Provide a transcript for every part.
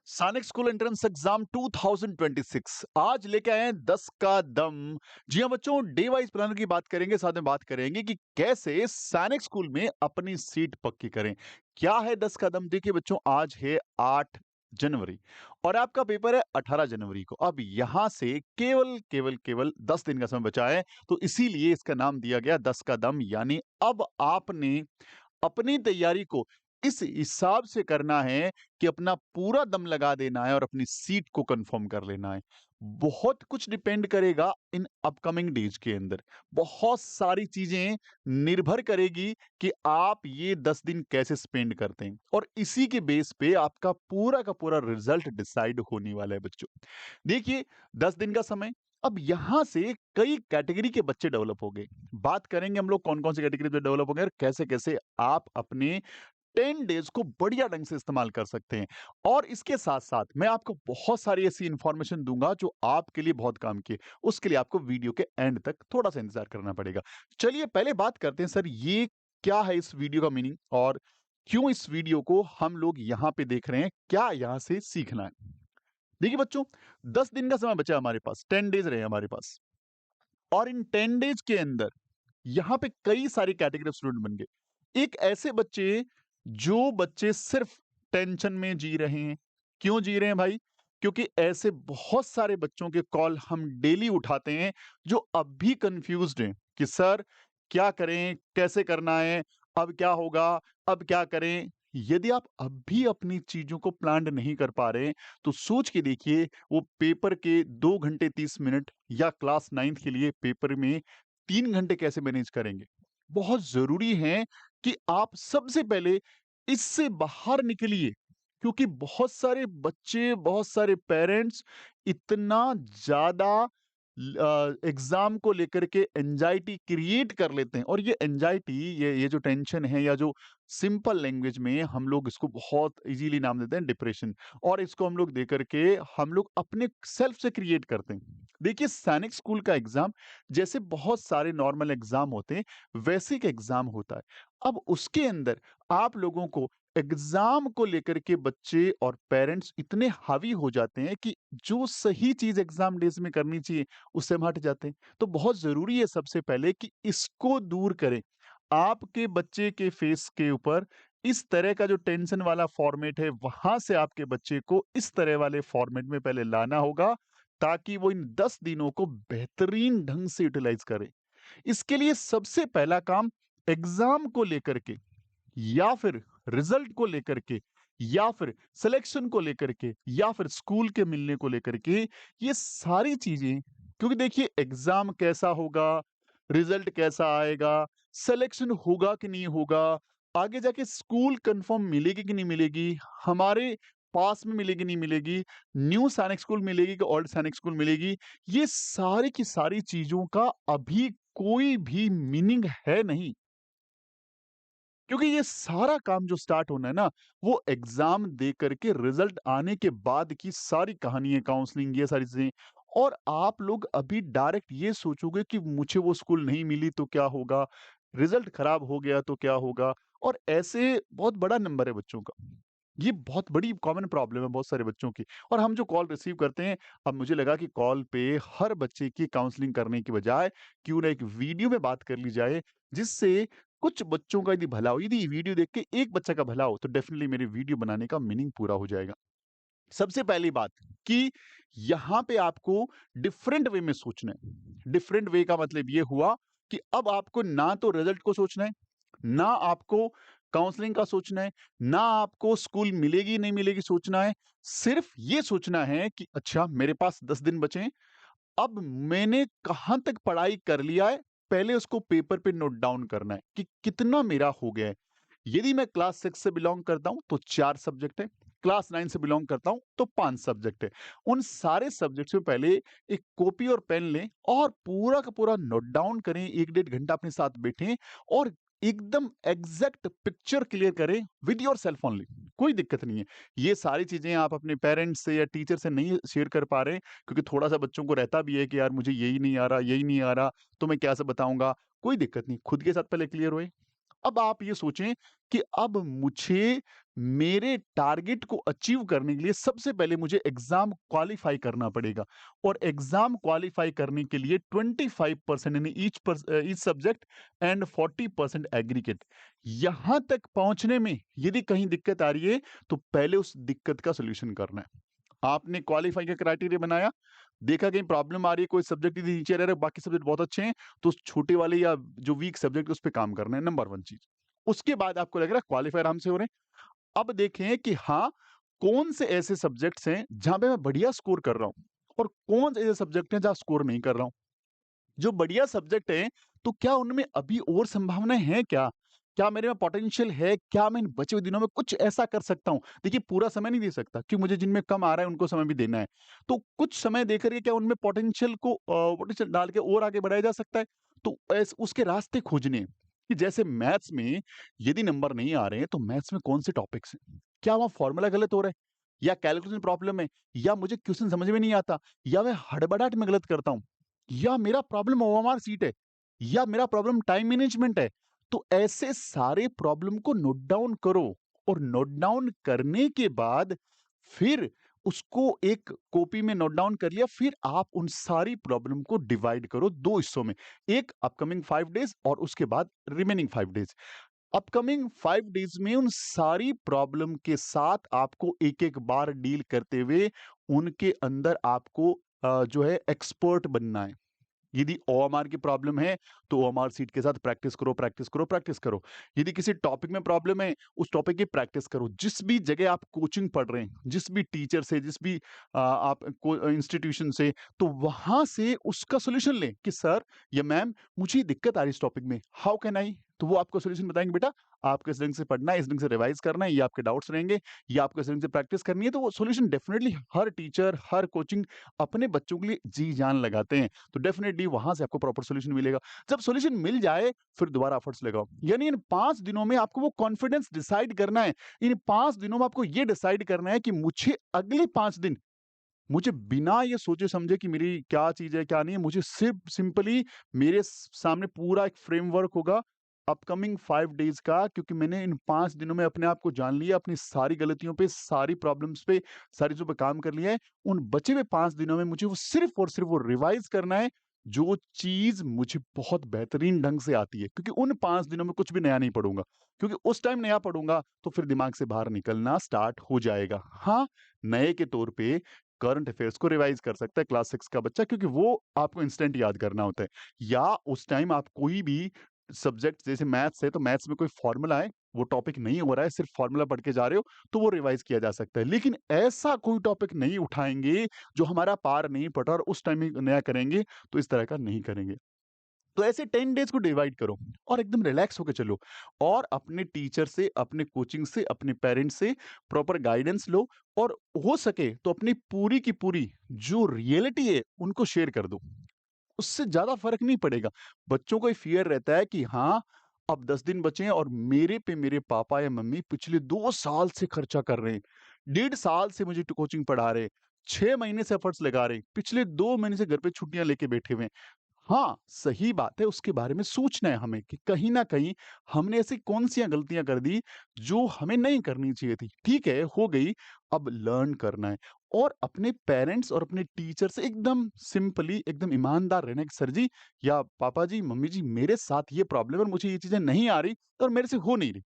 सैनिक school entrance exam 2026 आज लेके आए हैं 10 का दम। जी हाँ बच्चों, डे वाइज प्लानर की बात करेंगे, साथ में बात करेंगे कि कैसे सैनिक स्कूल में अपनी सीट पक्की करें। क्या है 10 का दम? देखिए बच्चों, आज है 8 जनवरी और आपका पेपर है 18 जनवरी को। अब यहां से केवल केवल केवल 10 दिन का समय बचा है, तो इसीलिए इसका नाम दिया गया 10 का दम। यानी अब आपने अपनी तैयारी को इस हिसाब से करना है कि अपना पूरा दम लगा देना है और अपनी सीट को कंफर्म कर लेना है। बहुत कुछ डिपेंड करेगा इन अपकमिंग डेज के अंदर। बहुत सारी चीजें निर्भर करेगी कि आप ये 10 दिन कैसे स्पेंड करते हैं और इसी के बेस पे आपका पूरा का पूरा रिजल्ट डिसाइड होने वाला है बच्चों। देखिए, 10 दिन का समय। अब यहां से कई कैटेगरी के बच्चे डेवलप हो गए। बात करेंगे हम लोग कौन कौन सी कैटेगरी में डेवलप हो गए और कैसे कैसे आप अपने 10 डेज को बढ़िया ढंग से इस्तेमाल कर सकते हैं। और इसके साथ-साथ मैं आपको बहुत सारी ऐसी इंफॉर्मेशन दूँगा जो आपके लिए बहुत काम की है। उसके लिए आपको वीडियो के एंड तक थोड़ा-सा इंतज़ार करना पड़ेगा। चलिए पहले बात करते हैं, सर ये क्या है इस वीडियो का मीनिंग और क्यों इस वीडियो को हम लोग यहाँ पे देख रहे हैं? क्या यहाँ से सीखना है? देखिए बच्चों, 10 दिन का समय बचा है हमारे पास, 10 डेज रहे हमारे पास और इन 10 डेज के अंदर यहाँ पे कई सारी कैटेगरी ऑफ स्टूडेंट बन गए। एक ऐसे बच्चे जो बच्चे सिर्फ टेंशन में जी रहे हैं। क्यों जी रहे हैं भाई? क्योंकि ऐसे बहुत सारे बच्चों के कॉल हम डेली उठाते हैं जो अब भी कंफ्यूज्ड हैं कि सर क्या करें? कैसे करना है? अब क्या होगा? अब क्या करें? यदि आप अब भी अपनी चीज़ों को प्लान्ड नहीं कर पा रहे हैं, तो सोच के देखिए वो पेपर के 2 घंटे 30 मिनट या क्लास 9th के लिए पेपर में 3 घंटे कैसे मैनेज करेंगे? बहुत ज़रूरी है कि आप सबसे पहले इससे बाहर निकलिए, क्योंकि बहुत सारे बच्चे, बहुत सारे पेरेंट्स इतना ज़्यादा एग्ज़ाम को लेकर के एंग्ज़ायटी क्रिएट कर लेते हैं और ये एंग्ज़ायटी, ये जो टेंशन है या जो सिंपल लैंग्वेज में हम लोग इसको बहुत ईज़िली नाम देते हैं डिप्रेशन, और इसको हम लोग दे कर के हम लोग अपने सेल्फ से क्रिएट करते हैं। देखिए, सैनिक स्कूल का एग्ज़ाम जैसे बहुत सारे नॉर्मल एग्जाम होते हैं, वैसे एक एग्जाम होता है। अब उसके अंदर आप लोगों को एग्जाम को लेकर के बच्चे और पेरेंट्स इतने हावी हो जाते हैं कि जो सही चीज एग्जाम डेज में करनी चाहिए उससे हम हट जाते हैं। तो बहुत जरूरी है सबसे पहले कि इसको दूर करें। आपके बच्चे के फेस के ऊपर इस तरह का जो टेंशन वाला फॉर्मेट है, वहां से आपके बच्चे को इस तरह वाले फॉर्मेट में पहले लाना होगा, ताकि वो इन 10 दिनों को बेहतरीन ढंग से यूटिलाइज करें। इसके लिए सबसे पहला काम एग्जाम को लेकर के या फिर रिजल्ट को लेकर के या फिर सिलेक्शन को लेकर के या फिर स्कूल के मिलने को लेकर के, ये सारी चीजें, क्योंकि देखिए एग्जाम कैसा होगा, रिजल्ट कैसा आएगा, सिलेक्शन होगा कि नहीं होगा, आगे जाके स्कूल कंफर्म मिलेगी कि नहीं मिलेगी, हमारे पास में मिलेगी नहीं मिलेगी, न्यू सैनिक स्कूल मिलेगी कि ओल्ड सैनिक स्कूल मिलेगी, ये सारी की सारी चीजों का अभी कोई भी मीनिंग है नहीं। क्योंकि ये सारा काम जो स्टार्ट होना है ना, वो एग्जाम दे करके रिजल्ट आने के बाद की सारी कहानी है, काउंसलिंग, ये सारी चीजें। और आप लोग अभी डायरेक्ट ये सोचोगे कि मुझे वो स्कूल नहीं मिली तो क्या होगा, रिजल्ट खराब हो गया तो क्या होगा, और ऐसे बहुत बड़ा नंबर है बच्चों का। ये बहुत बड़ी कॉमन प्रॉब्लम है बहुत सारे बच्चों की। और हम जो कॉल रिसीव करते हैं, अब मुझे लगा कि कॉल पे हर बच्चे की काउंसलिंग करने की बजाय क्यों ना एक वीडियो में बात कर ली जाए, जिससे कुछ बच्चों का यदि भला हो। यदि वीडियो देख के एक बच्चा का भला हो तो डेफिनेटली मेरे वीडियो बनाने का मीनिंग पूरा हो जाएगा। सबसे पहली बात कि यहाँ पे आपको डिफरेंट वे में सोचना है। डिफरेंट वे का मतलब ये हुआ कि अब आपको ना तो रिजल्ट को सोचना है, ना आपको काउंसलिंग का सोचना है, ना आपको स्कूल मिलेगी नहीं मिलेगी सोचना है। सिर्फ ये सोचना है कि अच्छा, मेरे पास 10 दिन बचे हैं, अब मैंने कहाँ तक पढ़ाई कर लिया है, पहले उसको पेपर पे नोट डाउन करना है कि कितना मेरा हो गया है। यदि मैं क्लास 6 से बिलॉन्ग करता हूं तो 4 सब्जेक्ट है, क्लास 9 से बिलॉन्ग करता हूं तो 5 सब्जेक्ट है। उन सारे सब्जेक्ट्स में पहले एक कॉपी और पेन लें और पूरा का पूरा नोट डाउन करें, 1 डेढ़ घंटा अपने साथ बैठें और एकदम एग्जैक्ट पिक्चर क्लियर करें विद योर सेल्फ ओनली। कोई दिक्कत नहीं है। ये सारी चीजें आप अपने पेरेंट्स से या टीचर से नहीं शेयर कर पा रहे, क्योंकि थोड़ा-सा बच्चों को रहता भी है कि यार मुझे यही नहीं आ रहा, यही नहीं आ रहा, तो मैं कैसे बताऊँगा? कोई दिक्कत नहीं, खुद के साथ पहले क्लियर होएँ। अब आप ये सोचें कि अब मुझे मेरे टारगेट को अचीव करने के लिए सबसे पहले मुझे एग्ज़ाम क्वालीफाई करना पड़ेगा और एग्ज़ाम क्वालीफाई करने के लिए 25% यानी ईच सब्जेक्ट एंड 40% एग्रीगेट। यहाँ तक पहुँचने में यदि कहीं दिक्कत आ रही है, तो पहले उस दिक्कत का सॉल्यूशन करना है। आपने क्वालीफाई का क्राइटेरिया बनाया, देखा कहीं प्रॉब्लम आ रही है, कोई सब्जेक्ट यदि नीचे रह रहा है, बाकी सब्जेक्ट बहुत अच्छे हैं, तो उस छोटे वाले या जो वीक सब्जेक्ट है, उस पे काम करना है, नंबर 1 चीज़। उसके बाद आपको लग रहा है क्वालीफाई आराम से हो रहे हैं। अब देखें कि हाँ, कौन से ऐसे सब्जेक्ट्स हैं, जहाँ पे मैं बढ़िया स्कोर कर रहा हूँ और कौन से ऐसे सब्जेक्ट हैं, जहाँ स्कोर नहीं कर रहा हूँ। जो बढ़िया सब्जेक्ट हैं, तो क्या उनमें अभी और संभावनाएँ हैं क्या? क्या मेरे में पोटेंशियल है? क्या मैं इन बचे हुए दिनों में कुछ ऐसा कर सकता हूँ? देखिए, पूरा समय नहीं दे सकता कि मुझे जिनमें कम आ रहा है, उनको समय भी देना है। तो कुछ समय देकर के क्या उनमें पोटेंशियल डाल के और आगे बढ़ाया जा सकता है? तो ऐस उसके रास्ते खोजने हैं कि जैसे मैथ्स में यदि नंबर नहीं आ रहे हैं, तो मैथ्स में कौन से टॉपिक्स हैं? क्या वहाँ फ़ॉर्मूला गलत हो रहा है? या कैलकुलेशन प्रॉब्लम है? या मुझे क्वेश्चन समझ में नहीं आता? या मैं हड़बड़ाहट में गलत करता हूँ? या मेरा प्रॉब्लम ओएमआर सीट है या मेरा प्रॉब्लम टाइम मैनेजमेंट है। तो ऐसे सारे प्रॉब्लम को नोट डाउन करो और नोट डाउन करने के बाद फिर उसको एक कॉपी में नोट डाउन कर लिया, फिर आप उन सारी प्रॉब्लम को डिवाइड करो 2 हिस्सों में। एक अपकमिंग 5 डेज़ और उसके बाद रिमेनिंग 5 डेज़। अपकमिंग 5 डेज़ में उन सारी प्रॉब्लम के साथ आपको एक-एक बार डील करते हुए उनके अंदर आपको जो है एक्सपर्ट बनना है। यदि ओएमआर की प्रॉब्लम है, तो ओएमआर सीट के साथ प्रैक्टिस करो, प्रैक्टिस करो, प्रैक्टिस करो। यदि किसी टॉपिक में प्रॉब्लम है, उस टॉपिक की प्रैक्टिस करो। जिस भी जगह आप कोचिंग पढ़ रहे हैं, जिस भी टीचर से, जिस भी आप को इंस्टीट्यूशन से, तो वहाँ से उसका सॉल्यूशन लें कि सर या मैम मुझे ये दिक्कत आ रही है इस टॉपिक में, हाउ कैन आई? तो वो आपको सॉल्यूशन बताएँगे, बेटा आपको इस ढंग से पढ़ना है, इस ढंग से रिवाइज़ करना है, ये आपके डाउट्स रहेंगे, ये आपको इस ढंग से प्रैक्टिस करनी है। तो वो सॉल्यूशन डेफिनिटली हर टीचर, हर कोचिंग अपने बच्चों के लिए जी-जान लगाते हैं। तो डेफिनिटली वहाँ से आपको प्रॉपर सॉल्यूशन मिलेगा। जब सॉल्यूशन मिल जाए, फिर दोबारा एफर्ट्स लगाओ। यानी इन 5 दिनों में आपको वो कॉन्फिडेंस डिसाइड करना है। इन 5 दिनों में आपको ये डिसाइड करना है कि मुझे अगले 5 दिन मुझे बिना ये सोचे-समझे कि मेरी क्या चीज़ है, क्या नहीं है, मुझे सिर्फ़ सिंपली मेरे सामने पूरा एक फ्रेमवर्क होगा अपकमिंग 5 डेज़ का, क्योंकि मैंने इन 5 दिनों में अपने आप को जान लिया, अपनी सारी गलतियों पे, सारी प्रॉब्लम्स पे, सारी चीज़ों पे काम कर लिया है। उन बचे हुए 5 दिनों में मुझे वो सिर्फ़ और सिर्फ़ वो रिवाइज़ करना है, जो चीज़ मुझे बहुत बेहतरीन ढंग से आती है। क्योंकि उन 5 दिनों में कुछ भी नया नहीं पढ़ूँगा, क्योंकि उस टाइम नया पढ़ूँगा, तो फिर दिमाग से बाहर निकलना स्टार्ट हो जाएगा। हाँ, नए के तौर पे करंट अफेयर्स को रिवाइज़ कर सकता है क्लास 6 का बच्चा, क्योंकि वो आपको इंस्टेंट याद करना होता है। या उस टाइम आप कोई भी सब्जेक्ट जैसे मैथ्स है, तो मैथ्स में कोई फ़ॉर्मूला है, वो टॉपिक नहीं हो रहा है, सिर्फ़ फ़ॉर्मूला पढ़ के जा रहे हो, तो वो रिवाइज़ किया जा सकता है। लेकिन ऐसा कोई टॉपिक नहीं उठाएँगे, जो हमारा पार नहीं पड़ा और उस टाइम ही नया करेंगे, तो इस तरह का नहीं करेंगे। तो ऐसे 10 डेज़ को डिवाइड करो और एकदम रिलैक्स होके चलो और अपने टीचर से, अपने कोचिंग से, अपने पेरेंट्स से प्रॉपर गाइडेंस लो और हो सके तो अपनी पूरी की पूरी जो रियलिटी है, उनको शेयर कर दो। उससे ज़्यादा फ़र्क नहीं पड़ेगा। बच्चों को ये फ़ियर रहता है कि हाँ, अब 10 दिन बचे हैं और मेरे पे मेरे पापा या मम्मी पिछले 2 साल से खर्चा कर रहे हैं। 1.5 साल से मुझे कोचिंग पढ़ा रहे हैं। 6 महीने से एफर्ट्स लगा रहे हैं। पिछले 2 महीने से घर पे छुट्टियाँ लेके बैठे हुए हैं। हाँ, सही बात है, उसके बारे में सोचना है हमें कि कहीं न कहीं हमने ऐसी कौन-सी गलतियाँ कर दी, जो हमें नहीं करनी चाहिए थी। ठीक है, हो गई, अब लर्न करना है और अपने पेरेंट्स और अपने टीचर से एकदम सिंपली, एकदम ईमानदार रहना है कि सर जी या पापा जी, मम्मी जी, मेरे साथ ये प्रॉब्लम है और मुझे ये चीज़ें नहीं आ रही और मेरे से हो नहीं रही।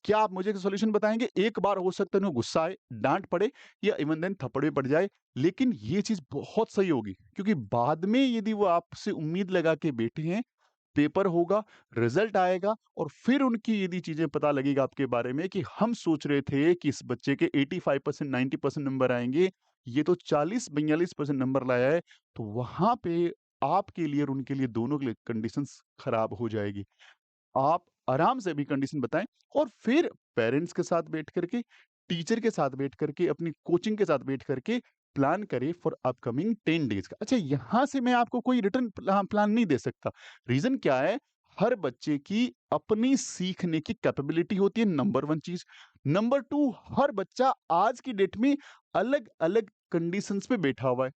क्या आप मुझे सॉल्यूशन बताएँगे? एक बार हो सकता है उन्हें गुस्सा आए, डाँट पड़े या इवन देन थप्पड़ भी पड़ जाए, लेकिन ये चीज़ बहुत सही होगी क्योंकि बाद में यदि वो आपसे उम्मीद लगा के बैठे हैं, पेपर होगा, रिज़ल्ट आएगा और फिर उनकी यदि चीज़ें पता लगेगा आपके बारे में कि हम सोच रहे थे कि इस बच्चे के 85% 90% नंबर आएँगे, ये तो 40-42% नंबर लाया है, तो वहाँ पे आपके लिए और उनके लिए दोनों के लिए कंडीशंस खराब हो जाएगी। आप आराम से अभी कंडीशन बताएँ और फिर पेरेंट्स के साथ बैठ कर के, टीचर के साथ बैठ कर के, अपनी कोचिंग के साथ बैठ कर के प्लान करें फॉर अपकमिंग 10 डेज़ का। अच्छा, यहाँ से मैं आपको कोई रिटर्न प्लान नहीं दे सकता। रीज़न क्या है? हर बच्चे की अपनी सीखने की कैपेबिलिटी होती है, नंबर 1 चीज़। नंबर 2, हर बच्चा आज की डेट में अलग-अलग कंडीशंस पे बैठा हुआ है।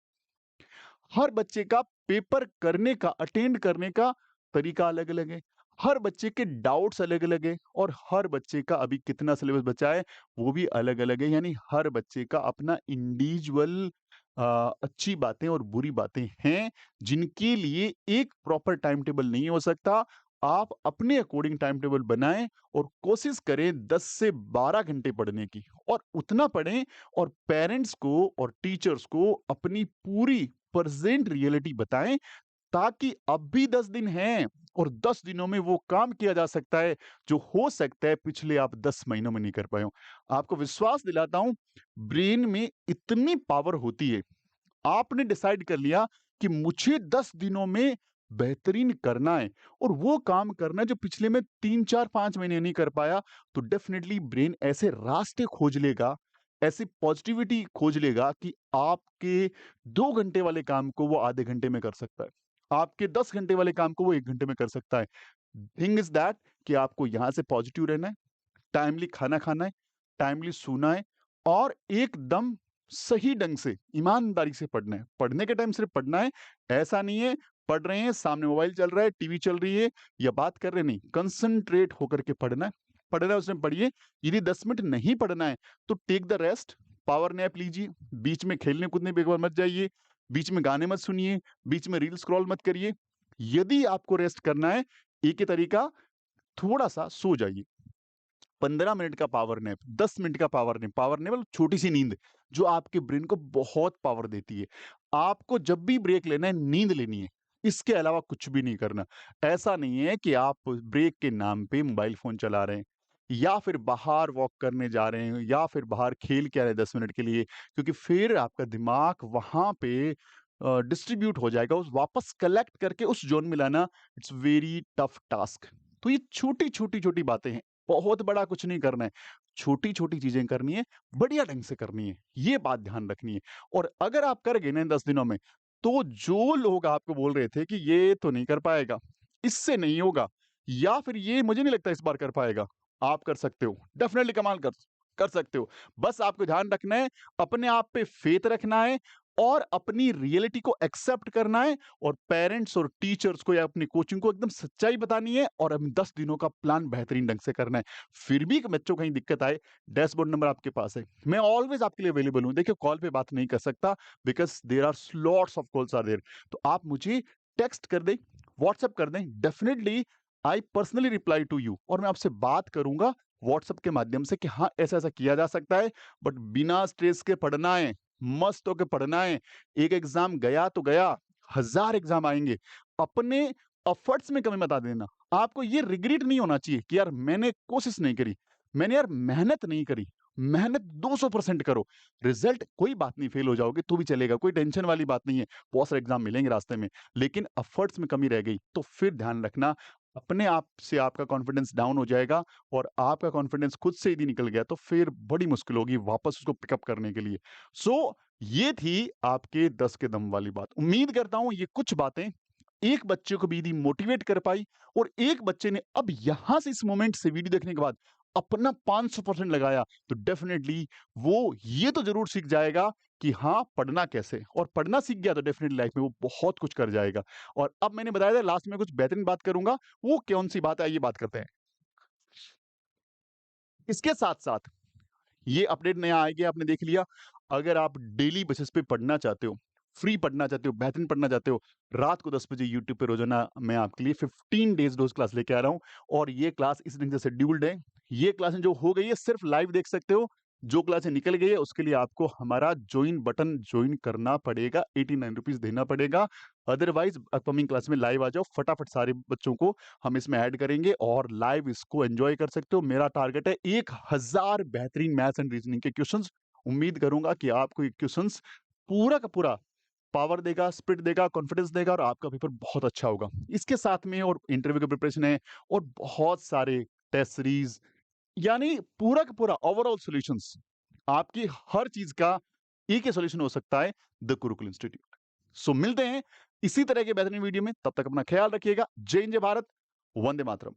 हर बच्चे का पेपर करने का, अटेंड करने का तरीका अलग-अलग है। हर बच्चे के डाउट्स अलग-अलग हैं और हर बच्चे का अभी कितना सिलेबस बचा है, वो भी अलग-अलग है। यानी हर बच्चे का अपना इंडिविजुअल अच्छी बातें और बुरी बातें हैं, जिनके लिए एक प्रॉपर टाइम टेबल नहीं हो सकता। आप अपने अकॉर्डिंग टाइम टेबल बनाएँ और कोशिश करें 10 से 12 घंटे पढ़ने की और उतना पढ़ें और पेरेंट्स को और टीचर्स को अपनी पूरी प्रेज़ेंट रियलिटी बताएँ, ताकि अब भी 10 दिन हैं और 10 दिनों में वो काम किया जा सकता है, जो हो सकता है पिछले आप 10 महीनों में नहीं कर पाए हों। आपको विश्वास दिलाता हूँ, ब्रेन में इतनी पावर होती है, आपने डिसाइड कर लिया कि मुझे 10 दिनों में बेहतरीन करना है और वो काम करना है जो पिछले में 3, 4, 5 महीने नहीं कर पाया, तो डेफ़िनिटली ब्रेन ऐसे रास्ते खोज लेगा, ऐसी पॉज़िटिविटी खोज लेगा कि आपके 2 घंटे वाले काम को वो आधे घंटे में कर सकता है। आपके 10 घंटे वाले काम को वो 1 घंटे में कर सकता है। थिंग इज़ दैट कि आपको यहाँ से पॉज़िटिव रहना है, टाइमली खाना खाना है, टाइमली सोना है और एकदम सही ढंग से, ईमानदारी से पढ़ना है। पढ़ने के टाइम सिर्फ़ पढ़ना है, ऐसा नहीं है पढ़ रहे हैं, सामने मोबाइल चल रहा है, टीवी चल रही है या बात कर रहे हैं, नहीं। कंसंट्रेट होकर के पढ़ना है, पढ़ना है उसमें पढ़िए। यदि 10 मिनट नहीं पढ़ना है, तो take the rest, power nap लीजिए, बीच में खेलने-कूदने पे एक बार मत जाइए, बीच में गाने मत सुनिए, बीच में रील स्क्रॉल मत करिए। यदि आपको रेस्ट करना है, एक ही तरीका, थोड़ा-सा सो जाइए। 15 मिनट का पावर नैप, 10 मिनट का पावर नैप मतलब छोटी-सी नींद, जो आपके ब्रेन को बहुत पावर देती है। आपको जब भी ब्रेक लेना है, नींद लेनी है, इसके अलावा कुछ भी नहीं करना। ऐसा नहीं है कि आप ब्रेक के नाम पे मोबाइल फ़ोन चला रहे हैं या फिर बाहर वॉक करने जा रहे हैं या फिर बाहर खेल के आ रहे हैं 10 मिनट के लिए, क्योंकि फिर आपका दिमाग वहाँ पे डिस्ट्रीब्यूट हो जाएगा, उस वापस कलेक्ट करके उस ज़ोन में लाना, इट्स वेरी टफ टास्क। तो ये छोटी-छोटी बातें हैं। बहुत बड़ा कुछ नहीं करना है, छोटी-छोटी चीज़ें करनी है, बढ़िया ढंग से करनी है, ये बात ध्यान रखनी है। और अगर आप कर गए ना इन 10 दिनों में, तो जो लोग आपको बोल रहे थे कि ये तो नहीं कर पाएगा, इससे नहीं होगा या फिर ये मुझे नहीं लगता इस बार कर पाएगा, आप कर सकते हो, डेफिनिटली कमाल कर कर सकते हो। बस आपको ध्यान रखना है, अपने आप पे फ़ेथ रखना है और अपनी रियलिटी को एक्सेप्ट करना है और पेरेंट्स और टीचर्स को या अपनी कोचिंग को एकदम सच्चाई बतानी है और हम 10 दिनों का प्लान बेहतरीन ढंग से करना है। फिर भी बच्चों को कहीं दिक्कत आए, डैशबोर्ड नंबर आपके पास है। मैं ऑलवेज़ आपके लिए अवेलेबल हूँ। देखिए कॉल पे बात नहीं कर सकता because there are lots of calls are there. तो आप मुझे टेक्स्ट कर दें, व्हाट्सएप कर दें, definitely I personally reply to you और मैं आपसे बात करूँगा व्हाट्सएप के माध्यम से कि हाँ, ऐसा-ऐसा किया जा सकता है, बट बिना स्ट्रेस के पढ़ना है, मस्त होके पढ़ना है। एक एग्ज़ाम गया तो गया, 1000 एग्ज़ाम आएँगे। अपने एफर्ट्स में कमी मत आ देना। आपको ये रिग्रेट नहीं होना चाहिए कि यार मैंने कोशिश नहीं करी, मैंने यार मेहनत नहीं करी। मेहनत 200% करो। रिज़ल्ट कोई बात नहीं, फेल हो जाओगे तो भी चलेगा, कोई टेंशन वाली बात नहीं है। बहुत सारे एग्ज़ाम मिलेंगे रास्ते में, लेकिन एफर्ट्स में कमी रह गई तो फिर ध्यान रखना, अपने आप से आपका कॉन्फिडेंस डाउन हो जाएगा और आपका कॉन्फिडेंस खुद से यदि निकल गया तो फिर बड़ी मुश्किल होगी वापस उसको पिकअप करने के लिए। सो ये थी आपके 10 के दम वाली बात। उम्मीद करता हूँ ये कुछ बातें एक बच्चे को भी यदि मोटिवेट कर पाई और एक बच्चे ने अब यहाँ से इस मोमेंट से वीडियो देखने के बाद अपना 500% लगाया, तो डेफ़िनेटली वो ये तो ज़रूर सीख जाएगा कि हाँ, पढ़ना कैसे, और पढ़ना सीख गया तो डेफ़िनेटली लाइफ़ में वो बहुत कुछ कर जाएगा। और अब मैंने बताया था लास्ट में कुछ बेहतरीन बात करूँगा, वो कौन-सी बात है आइए बात करते हैं। इसके साथ-साथ ये अपडेट नया आ गया, आपने देख लिया। अगर आप डेली बेसिस पे पढ़ना चाहते हो, फ्री पढ़ना चाहते हो, बेहतरीन पढ़ना चाहते हो, रात को 10 बजे यूट्यूब पे रोज़ाना मैं आपके लिए 15 डेज़ रोज़ क्लास लेके आ रहा हूँ और ये क्लास इस ढंग से शेड्यूल्ड है। ये क्लासें जो हो गई है सिर्फ़ लाइव देख सकते हो, जो क्लासें निकल गई है उसके लिए आपको हमारा जॉइन बटन जॉइन करना पड़ेगा, ₹89 देना पड़ेगा। अदरवाइज़ अपकमिंग क्लास में लाइव आ जाओ, फटाफट सारे बच्चों को हम इसमें ऐड करेंगे और लाइव इसको एन्जॉय कर सकते हो। मेरा टारगेट है 1000 बेहतरीन मैथ्स एंड रीज़निंग के क्वेश्चंस। उम्मीद करूँगा कि आपको ये क्वेश्चंस पूरा का पूरा पावर देगा, स्पिरिट देगा, कॉन्फिडेंस देगा और आपका पेपर बहुत अच्छा होगा। इसके साथ में और इंटरव्यू की प्रिपरेशन है और बहुत सारे टेस्ट सीरीज़, यानी पूरा का पूरा ओवरऑल सॉल्यूशंस, आपकी हर चीज़ का एक ही सॉल्यूशन हो सकता है, द गुरुकुल इंस्टीट्यूट। सो मिलते हैं इसी तरह के बेहतरीन वीडियो में, तब तक अपना ख्याल रखिएगा। जय हिंद, जय भारत, वंदे मातरम।